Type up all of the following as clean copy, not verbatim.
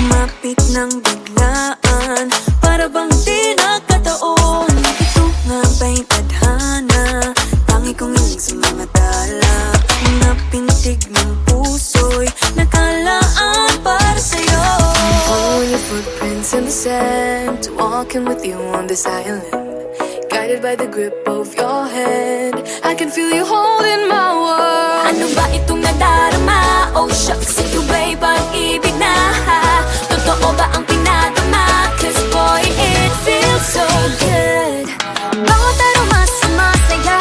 Lumapit ng biglaan, para bang di nakataon. Ito nga ba'y tadhana? Tangi kong iling sa mga tala. Mga pintig ng puso'y nakalaan para sa'yo. Following your footprints in the sand, walking with you on this island, guided by the grip of your hand. I can feel you holding my world. Ano ba itong nadarama? Oh shucks, ito ba'y pag-ibig na? Totoo ba ang pinadama? Cause boy, it feels so good. Bawat aroma sumasaya,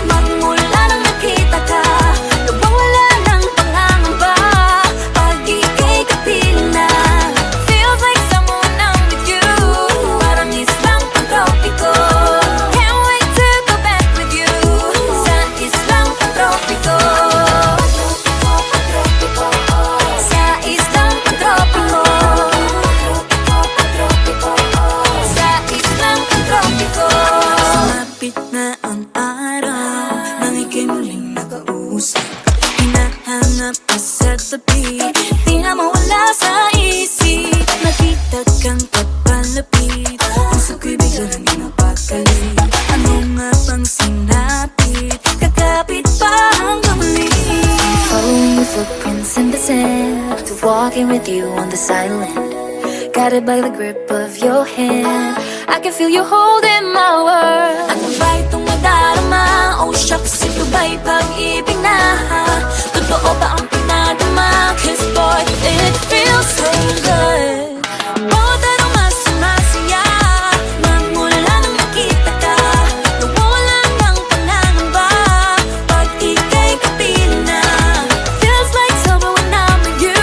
magmula nang nakita ka. Nawawala ng pangangamba, pag ika'y kapiling na. Feels like someone I'm with you, parang islang pantropiko. Can't wait to go back with you, sa islang pantropiko. Sa islang pantropiko. Sa islang pantropiko. Sumapit na ang araw, nang ika'y muling nakausap. Hinahanap ka sa tabi, di na mawala sa isip. Nakita kang papalapit, puso ko'y bigla nang pinapakali. Ano nga bang sinapit, kakapit pa hanggang muli. Following your footprints in the sand, walking with you on this island, guided by the grip of your hand. I can feel you holding my world. Ano ba itong nadarama? Oh shucks, ito ba'y pag-ibig na? Totoo ba ang pinadama? Cause boy, it feels so good. Bawat aroma sumasaya, magmula nang nakita ka. Nawawala ng pangangamba, pag ika'y kapiling na. Feels like summer when I'm with you,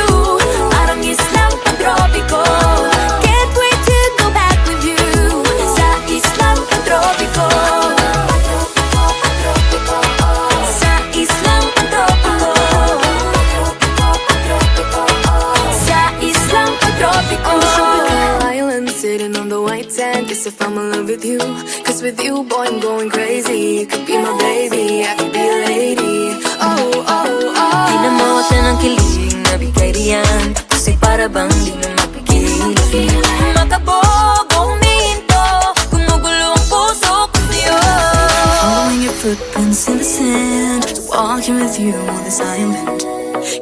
parang islang pantropiko. Can't wait to go back with you, sa islang pantropiko. Sa islang pantropiko. Sa islang pantropiko. On the tropical island, sitting on the white sand. Guess if I'm in love with you, cause with you, boy, I'm going crazy. You could be my baby, I could be a lady. Oh, oh, oh. Pinamawat na ng kilig, nabigay riyan. Kasi para bang di na mapigilan. Makabog o huminto, gumugulo ang puso ko sa'yo. Following your footprints in the sand, walking with you on this island,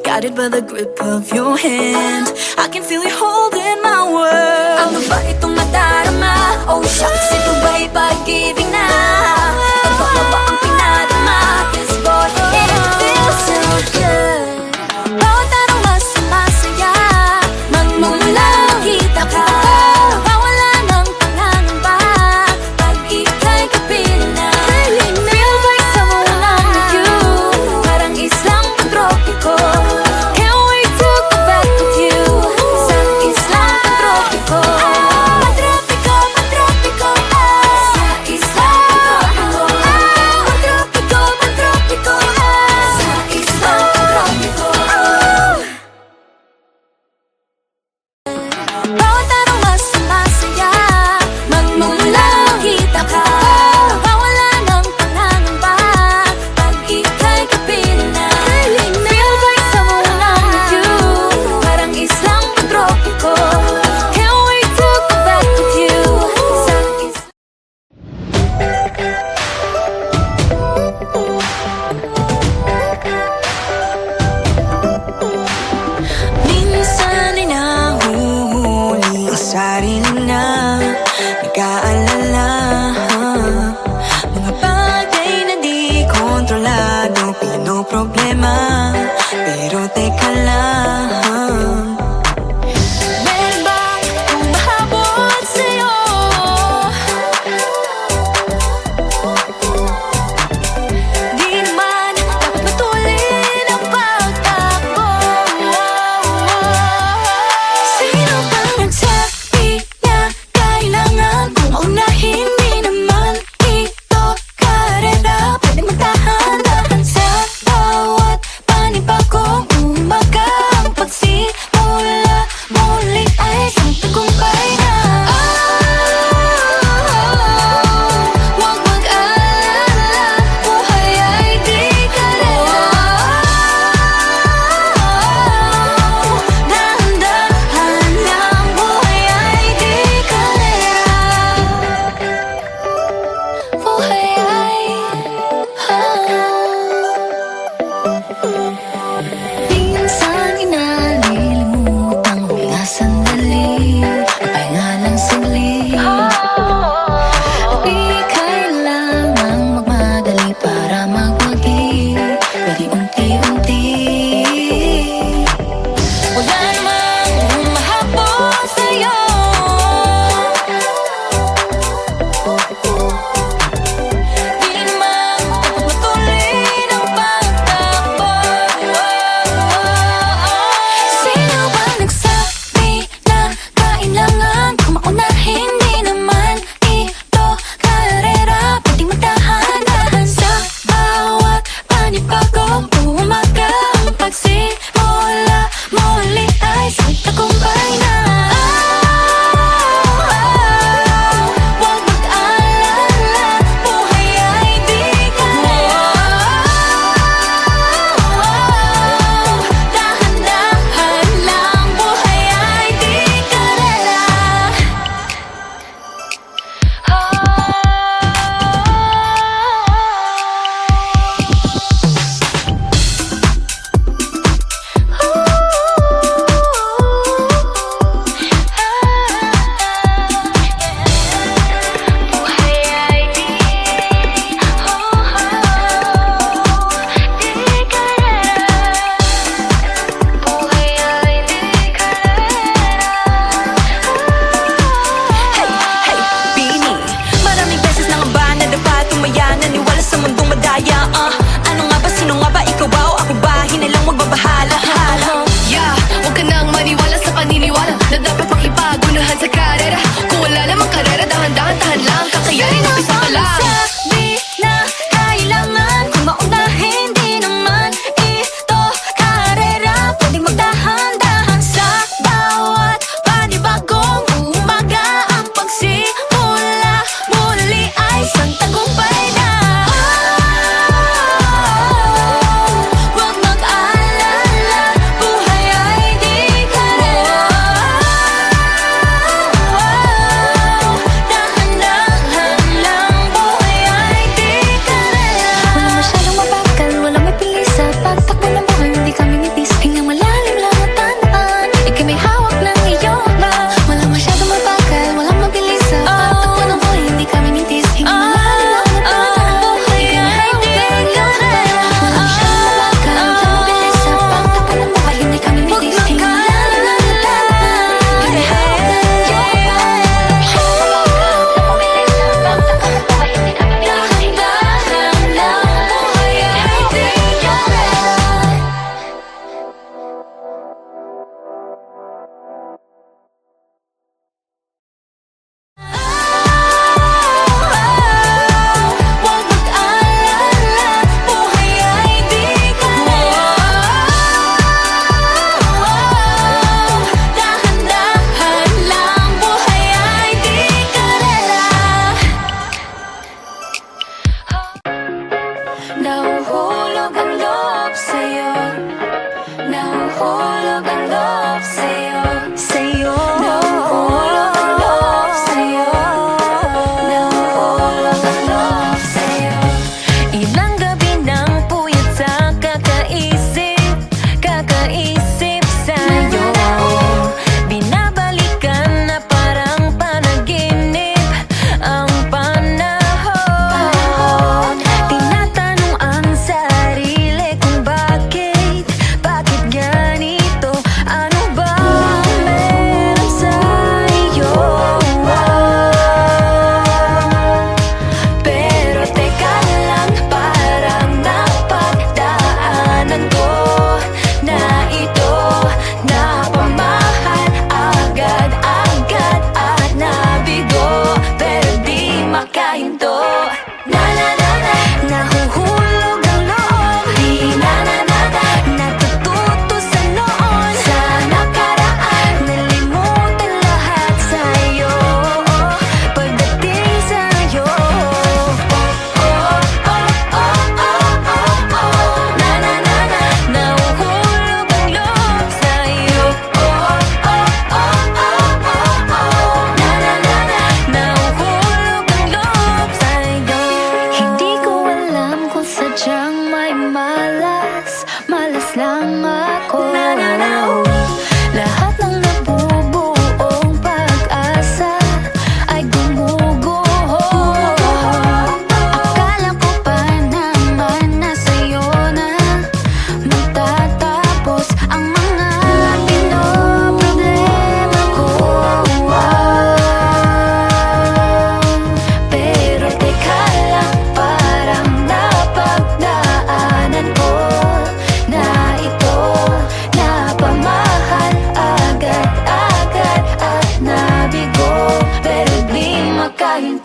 guided by the grip of your hand. I can feel you holding my world. Ano ba itong nadarama? Oh shucks, ito ba'y pag-ibig na? Totoo ba ang pinadama? Cause boy, it feels so good. Bawat aroma sumasaya, magmula nakita ka. Nawawala ng pangangamba, pag ika'y kapiling na. Feels like summer when I'm with you, parang islang pantropiko. Can't wait to go back with you, sa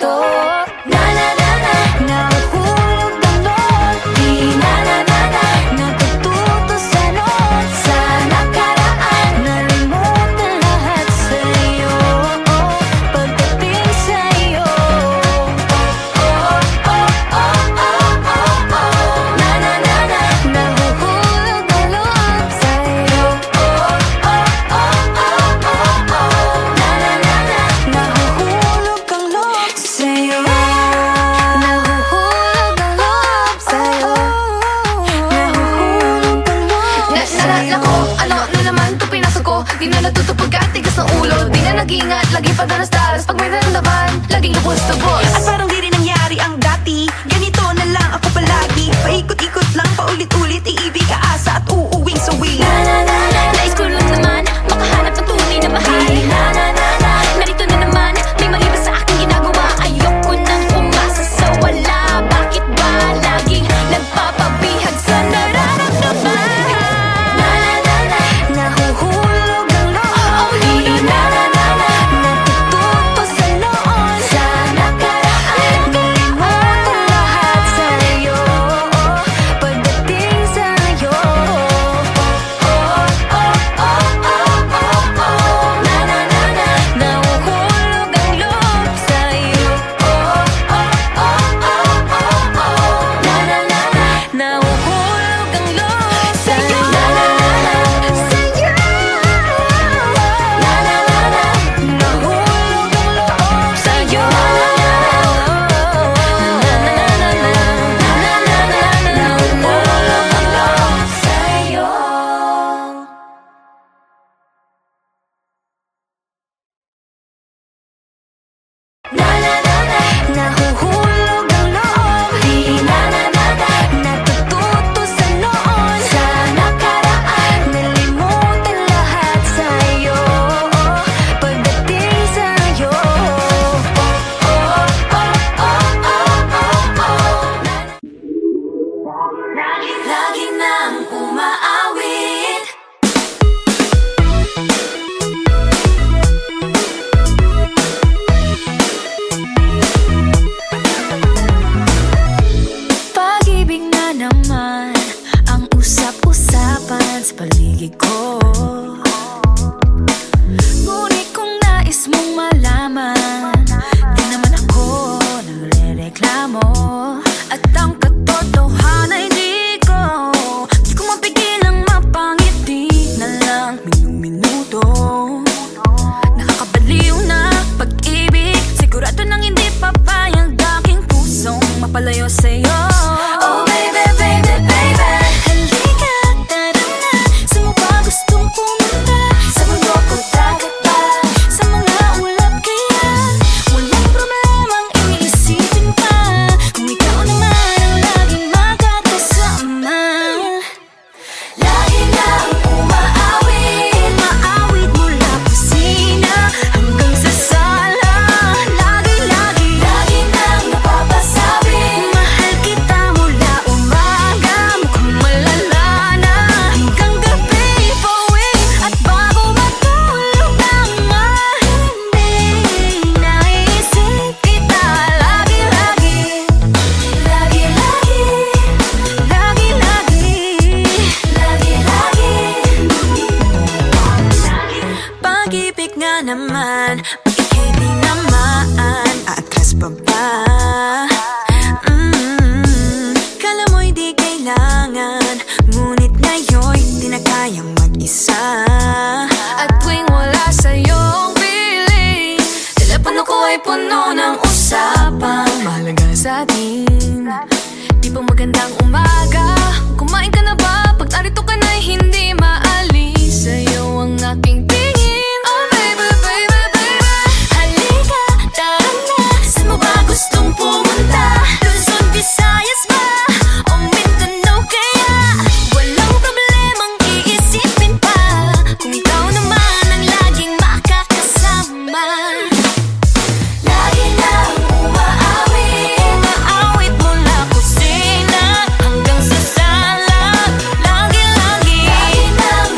to. Na na na na, nahuhulog ang loob. Di na na na na, natututo sa noon. Sa nakaraan, nalimutan lahat sa'yo. Pagdating sa'yo, na na na na, nahuhulog ang loob sa'yo. Nahuhulog ang loob sa'yo. Nahuhulog ang loob sa'yo. Nahuhulog ang loob sa'yo. Nako, ano na naman to pinasok ko. Di na natutupag ka, tigas ng ulo. Di na nag-iingat, lagi pa danas-daras. Pag may naramdaman, laging lubos-tubos. At parang di rin nangyari ang dati. Ganito na lang ako palagi. Paikot-ikot lang, paulit-ulit. Iibig, kaasa at uuwing sawi. Nais ko lang naman makahanap ng tunay na mahal. Narito na naman, may mali ba sa aking ginagawa? Ayoko nang umasa sa wala. Bakit ba laging nagpapabihag sa nararamdaman? Nahuhulog ang loob. Natututo sa noon. Sa nakaraan, nalimutan lahat sa'yo. Pagdating sa'yo, nahuhulog ang loob sa'yo. Nahuhulog ang loob sa'yo. Nahuhulog ang loob sa'yo. Nahuhulog ang loob sa'yo. Nahuhulog ang loob. Di natututo sa noon. Sa nakaraan, nalimutan lahat sa'yo. Pagdating sa'yo, lagi nang umaawit. Pag-ibig na naman ang usap-usapan sa paligid ko. Ngunit kung nais mong malaman, di naman ako nagre-reklamo. At ang katotohanan ay di ko mapigilang mapangiti na lang minuto. Nakakabaliw na pag-ibig, sigurado nang hindi papayag aking pusong mapalayo sa'yo. Oh baby, baby, baby, halika, tara na. Saan mo ba gustong pumunta? Sa mundo ko, dagat ba? Sa mga ulap kaya? Walang problemang iniisipin pa. Kung ikaw naman ang laging makakasama. Lagi nang umaawit, maawit mula kusina hanggang sa sala. Lagi nang napapasabi, mahal kita mula umaga, mukhang malala na hanggang gabi. Pauwi at bago matulog nang mahindi, naisip kita lagi-lagi. Pag-ibig nga naman, pag ika'y di namaan, aatras pa ba? Kala mo'y di kailangan, ngunit ngayon'y di na kayang mag-isa. At tuwing wala sa'yong piling, telepono ko ay puno ng usapang mahalaga sa atin. Di ba magandang umaga? Kumain ka na ba? Pag narito ka na'y hindi maalis sa'yo ang aking tingin. Oh baby, baby, baby, halika, tara na. Saan mo ba gustong pumunta? Luzon, Visayas ba? O Mindanao kaya? Walang problemang iisipin pa. Kung ikaw naman ang laging makakasama. Lagi nang umaawit, maawit mula kusina hanggang sa sala. Lagi nang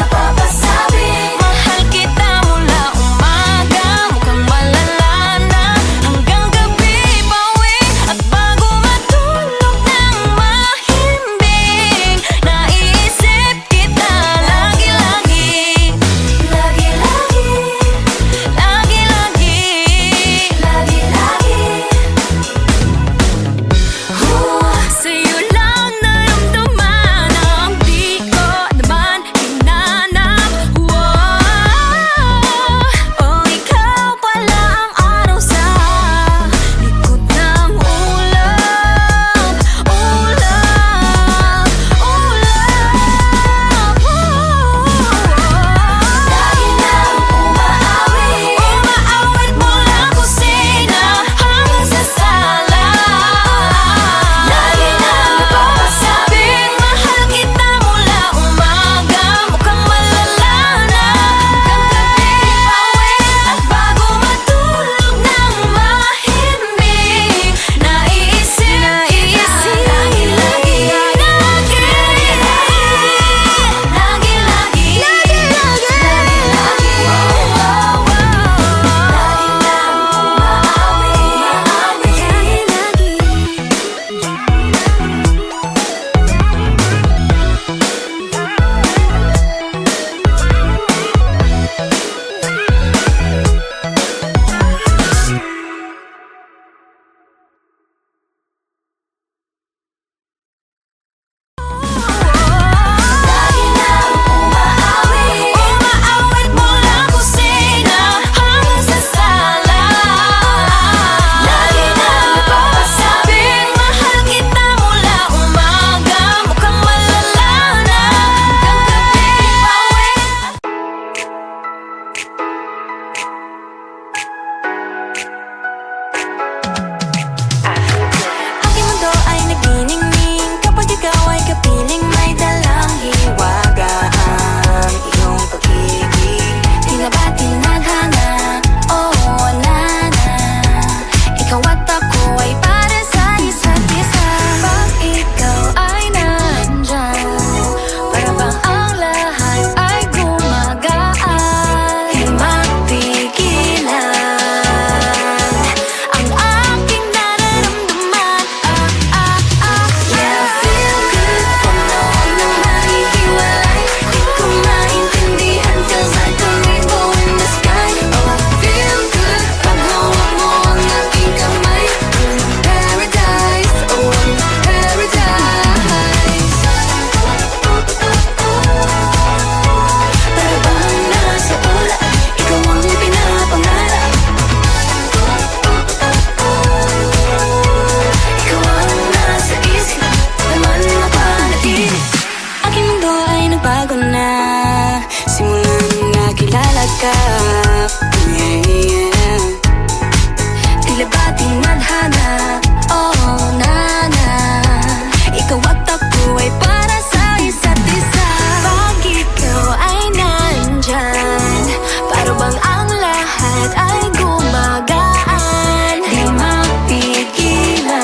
puwet ay gumagaan. Di mapigilan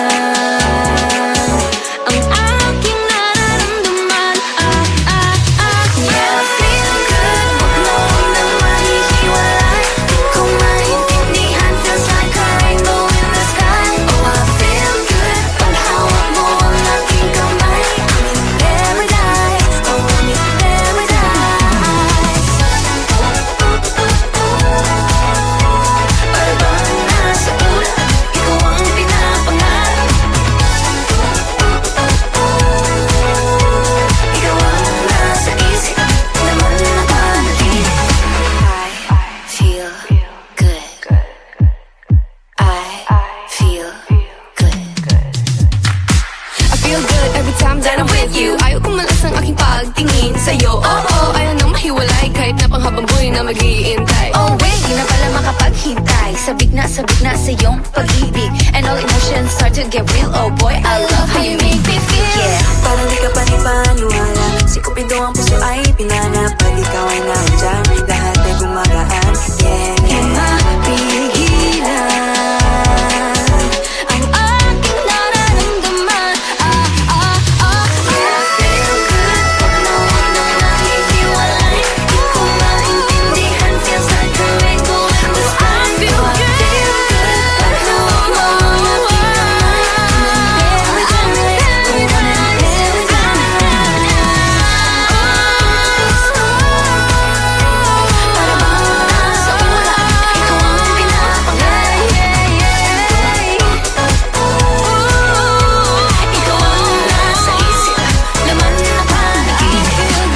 ang aking nararamdaman. Yeah, feel good, wag mo naman ihiwalay. Di ko maintindihan, feels like a rainbow in the sky. Oh, I feel good, pag hawak mo ang aking kamay. I'm in paradise, oh, I'm in paradise. Parang nasa ulap, ikaw ang pinapangarap. Ikaw ang nasa isip, naman napanaginip. I feel good. I feel good. I feel good every time that I'm with you. Ayaw kong malas ang aking pagtingin sa'yo. Oo, ayaw nang mahiwalay kahit na panghabang buhay na mag-iintay. Oh wait, di na pala makapaghintay. Sabik na sa iyong pag-ibig. And all emotions start to get real. Oh boy, I love how you make me feel. Yeah. Parang di ka panipaniwala. Si Cupido ang puso ay pinanap. Pag ikaw ay nandyan, lahat ay gumagaan. Yeah, Di yeah. mapigilan ang aking nararamdaman. Yeah, feel good, wag mo naman ihiwalay. Di ko maintindihan, feels like a rainbow in the sky. I feel good, pag hawak mo ang aking kamay. I'm in Para bang nasa ulap, ikaw ang pinapangarap. Ikaw ang nasa isip, laman na panaginip.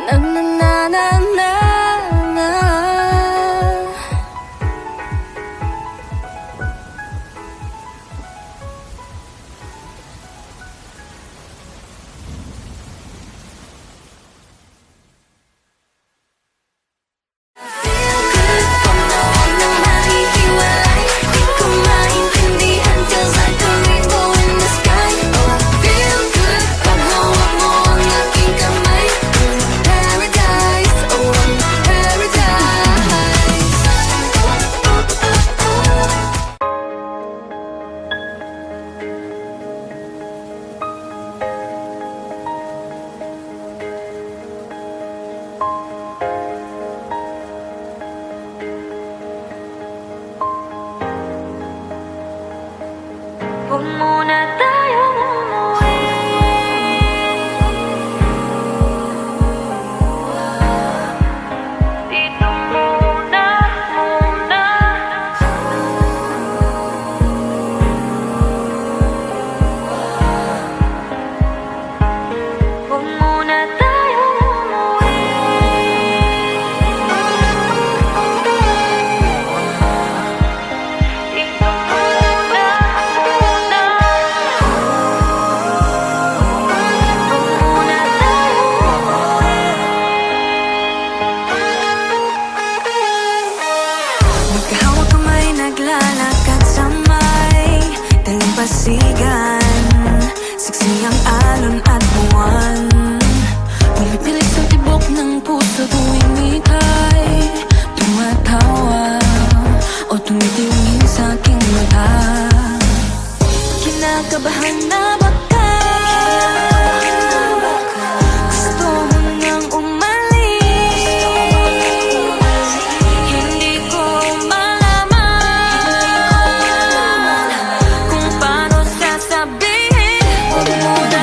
Na na na na na na. Feel good, pag nawag nang mahihiwalay. Di ko maintindihan, feels like a rainbow in the sky. Oh, I feel good, pag hawak mo ang aking kamay. I'm in paradise, oh, I'm in paradise. Huwag muna tayong umuwi. Dito muna. Huwag muna tayong umuwi. Dito muna. Magkahawak kamay, naglalakad sa may dalampasigan. Siksi ang alon at buwan. Pumipilit sa tibok ng puso tuwing ika'y tumatawa o tumitingin sa aking mata. Kinakabahan na baka gusto mo nang umalis. Hindi ko malaman kung paano sasabihin. Huwag mo na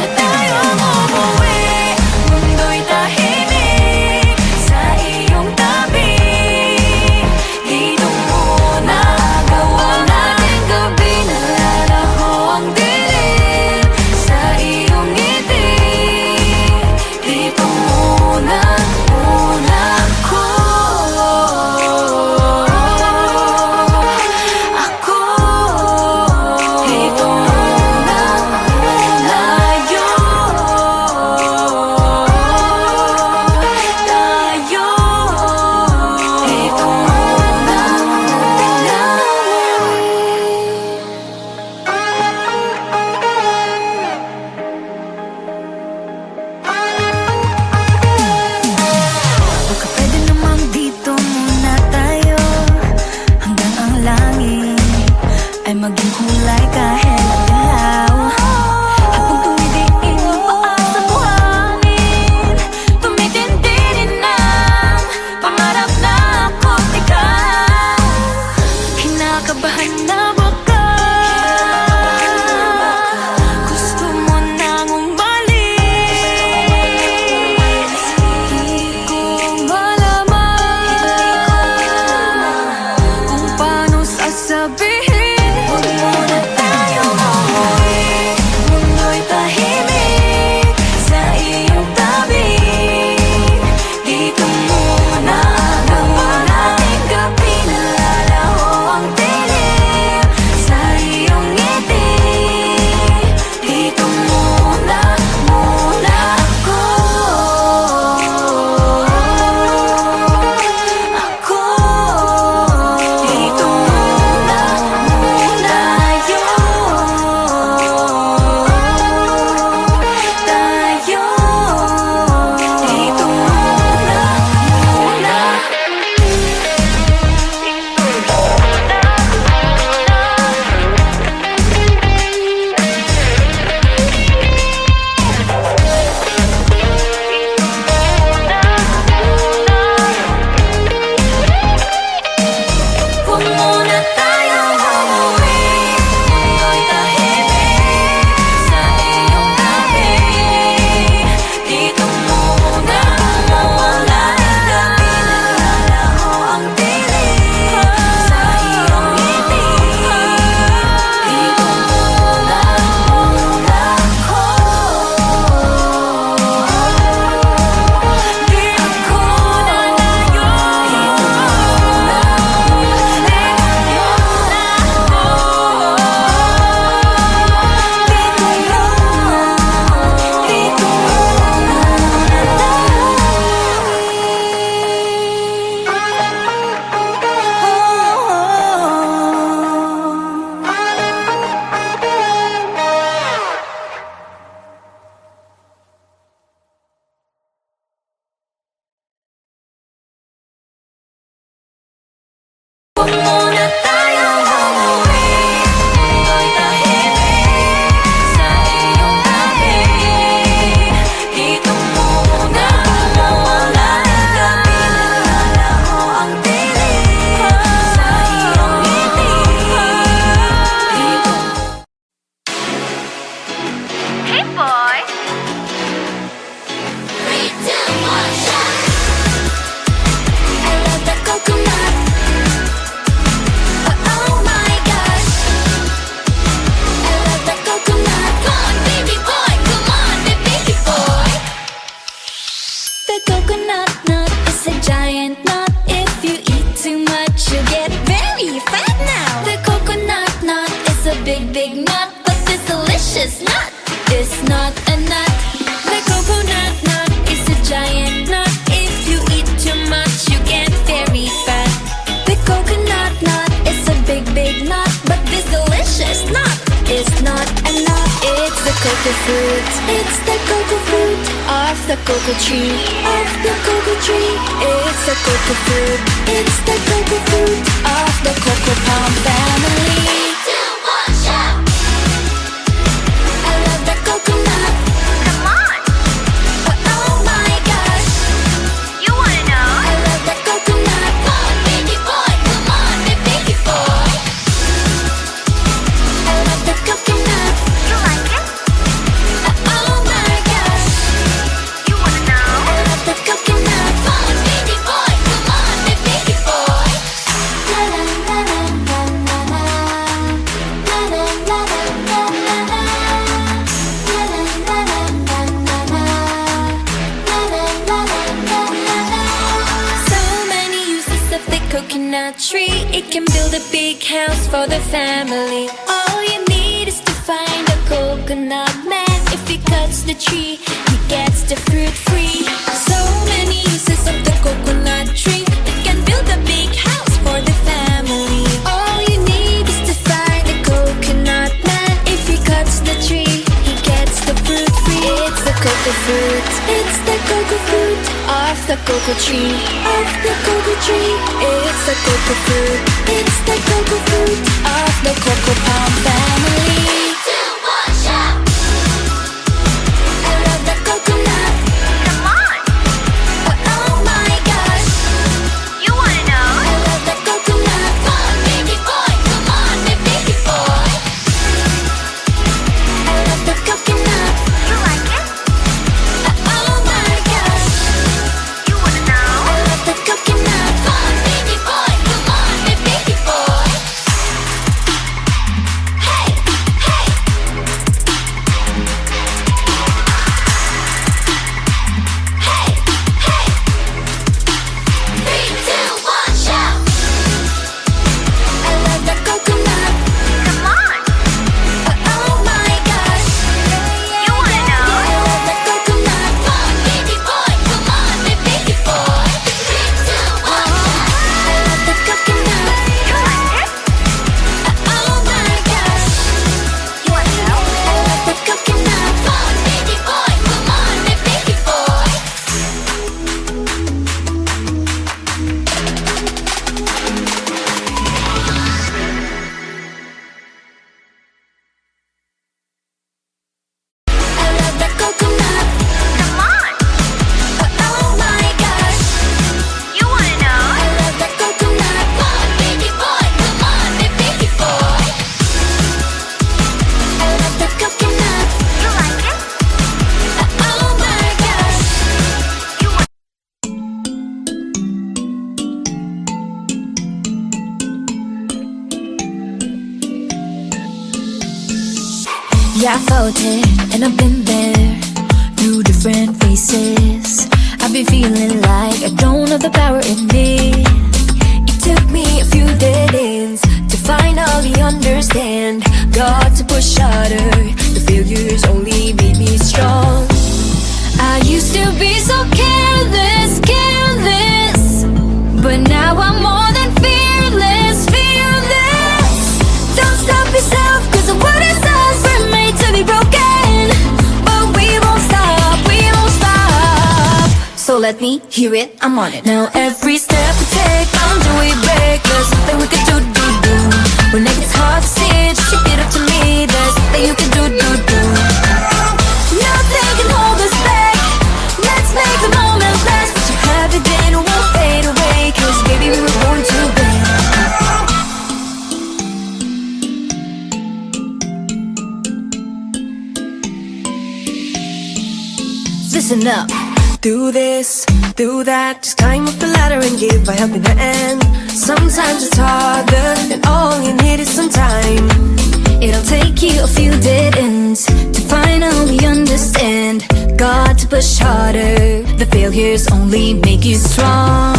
fruit. It's the cocoa fruit of the cocoa tree. Of the cocoa tree. It's the cocoa fruit. It's the cocoa fruit of the cocoa palm family. 3, 2, 1, shout! I love the coconut. Come on, Oh my gosh, you wanna know? I love the coconut. Come on, baby boy, come on, baby boy. I love the coconut. You like it? Oh my gosh, You wanna know? I love the coconut. Come on, baby boy, come on, baby boy. La la la la la la la. La la la la la la la. La la la la la la la. La la la la la la. So many uses of the coconut tree. It can build a big house for the family. All you need is to find a coconut man. If he cuts the tree, he gets the fruit free. So many uses of the coconut tree. It can build a big house for the family. All you need is to find a coconut man. If he cuts the tree, he gets the fruit free. It's the cocoa fruit. It's the cocoa fruit of the cocoa tree. Of the cocoa tree. It's the cocoa fruit. It's the cocoa fruit of the cocoa palm family. 2, 1, shout! I love the coconut. Come on, Oh my gosh, you wanna know? I love the coconut. Come on, baby boy, come on, baby boy. I love the coconut. You like it? Oh my gosh, You wanna know? I love the coconut. Come on, baby boy, come on, baby boy. Hey, hey. Hey, hey. 3, 2, 1, shout! I love the coconut. Come on, Oh my gosh, you wanna know? I love the coconut. Come on, baby boy, come on, baby boy. 3, 2, 1, I love the coconut. You like it? Oh my gosh, You wanna know? I love the coconut. Come on, baby boy, come on, baby boy. I love the coconut. Come on, Oh my gosh, you wanna know? I love the coconut. Come on, baby boy, come on, baby boy. I love the coconut. You like it? Oh my gosh, You wanna Yeah, I felt it, and I've been there through different phases. I've been feeling like I don't have the power in me. It took me a few dead ends to finally understand. Got to push harder, the failures only made me strong. I used to be so careless, careless, but now I'm more than fearless, fearless. Don't stop yourself, cause the word is us, we're made to be broken. But we won't stop, we won't stop. So let me hear it, I'm on it. Now every step we take, bound we break. There's nothing we can do. When it gets hard to see, just shake it up to me. There's nothing you can do. Nothing can hold us back. Let's make the moment last. What you have it then won't fade away. Cause baby we were born to win. Listen up. Do this, do that, just climb up the ladder and give a helping hand. Sometimes it's harder, and all you need is some time. It'll take you a few dead ends to finally understand. Got to push harder, the failures only make you strong.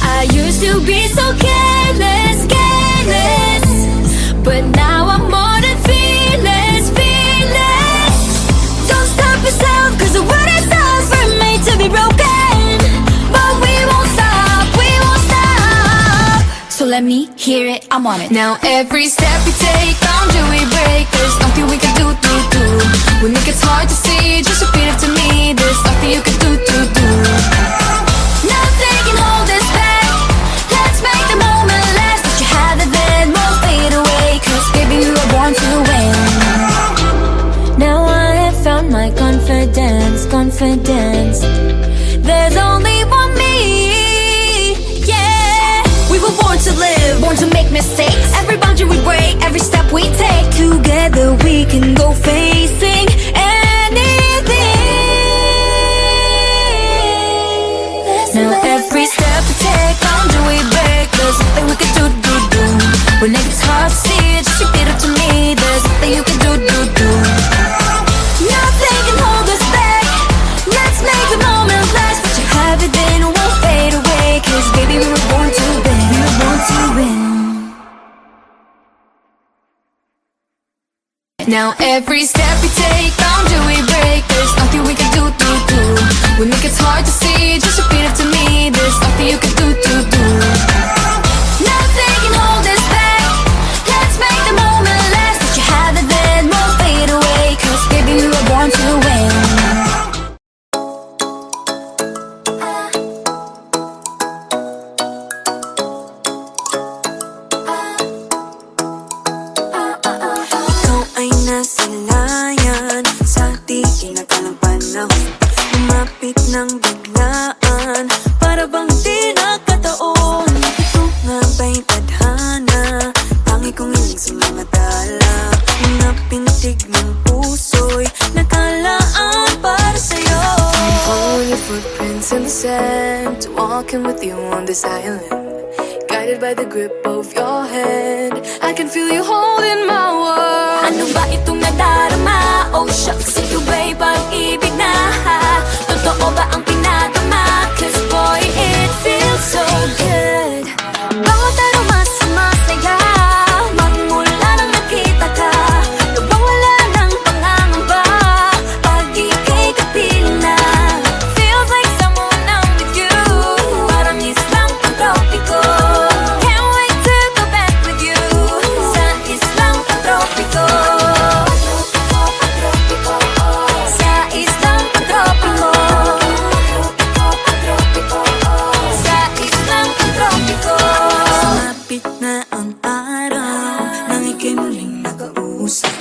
I used to be so careless, careless, but now I'm more than fearless, fearless. Don't stop yourself, cause the word is us, we're made to be broken. But we won't stop, we won't stop. So let me hear it, I'm on it. Now every step we take, boundary we break. There's nothing we can do. When it gets hard to see, just repeat it to me. There's nothing you can do. Nothing can hold us back. Let's make the moment last. Let you have it, then we'll fade away. 'Cause baby, we were born to win. Now I have found my confidence. There's only one me, yeah. We were born to live, born to make mistakes. Every boundary we break, every step we take. Together we can go facing anything. Now every step we take, boundary we break. There's nothing we can do. When it gets hard to see, just repeat it to me. There's nothing you can do. Nothing can hold us back. Let's make the moment last. Let you have it, then it won't fade away. 'Cause baby, we were born to win. We were born to win. Now every step we take, boundary we break. There's nothing we can do. When it gets hard to see, just repeat it to me. There's nothing you can do. Nothing can hold us back. Let's make the moment last. Let you have it, then we'll fade away. 'Cause baby, we were born to win. Ikaw ay nasilayan sa di inakalang panahon. Lumapit ng biglaan, para bang di nakataon. Ito nga ba'y tadhana? Tangi kong hiling sa mga tala. Mga pintig ng puso'y nakalaan para sa'yo. Following your footprints in the sand, walking with you on this island, guided by the grip of your hand. I can feel you holding my world. Ano ba itong nadarama? Oh shucks, ito ba'y pag-ibig na? Totoo ba ang pinadama? 'Cause boy, it feels so good. Bawat aroma sumasaya, magmula nang nakita ka. Nawawala ng pangangamba, pag ika'y kapiling na. Feels like someone I'm with you, parang islang pang-tropiko. Can't wait to go back with you, sa islang pang-tropiko. Sa islang pang-tropiko. Sa islang pang-tropiko. Sumapit na ang araw, nang ika'y muling nakausap.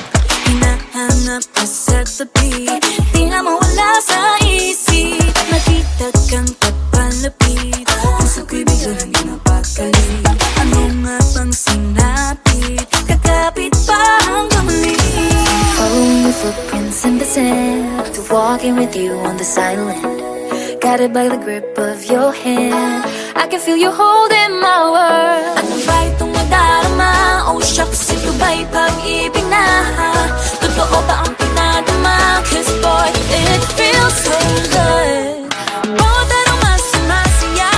Hinahanap ka sa tabi, Di na mawala sa isip. nakita kang papalapit. Puso ko'y biglang napakali. Ano nga bang sinapit? Kakapit pa hanggang muli. Following your footprints in the sand, to walking with you on this island, guided by the grip of your hand. I can feel you holding my world. Ano ba itong nadarama? Oh shucks, ito ba'y pag-ibig na? Totoo ba ang pinadama? 'Cause boy, it feels so good. Bawat aroma sumasaya,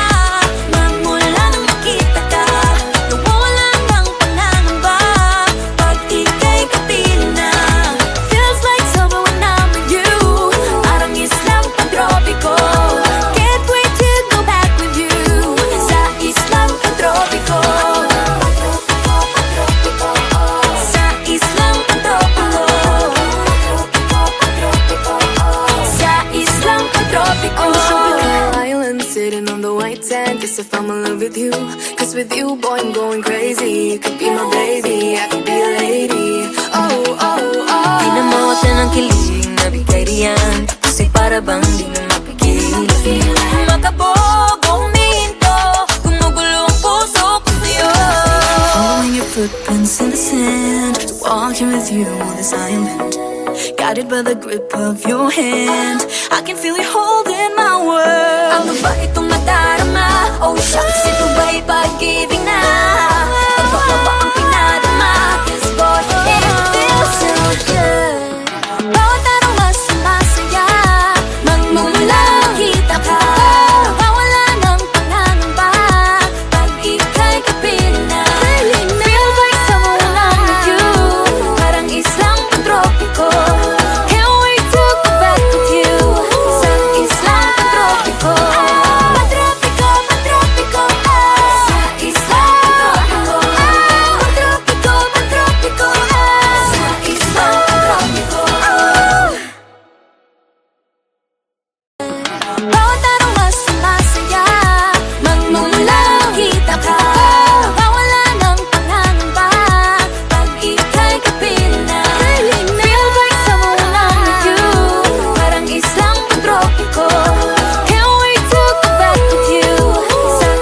magmula nang makita ka. Nawawala ng pangangamba, pag ika'y kapiling na. Feels like summer when I'm with you, parang islang pang-tropiko. Can't wait to go back with you, sa islang pang-tropiko. Sa islang pang-tropiko. Sa islang pang-tropiko. On the tropical island, sitting on the white sand. Guess I fell in love with you. 'Cause with you, boy, I'm going crazy. You could be my baby, I could be a lady. Oh, oh, oh. Di na mawala ng kilig na bigay riyan, kasi para bang di na mapigil. Makabog o huminto, gumugulo ang puso ko sa'yo. Following your footprints in the sand, walking with you on this island, guided by the grip of your hand. I can feel you holding my world. Ano ba itong nadarama? Oh shucks, ito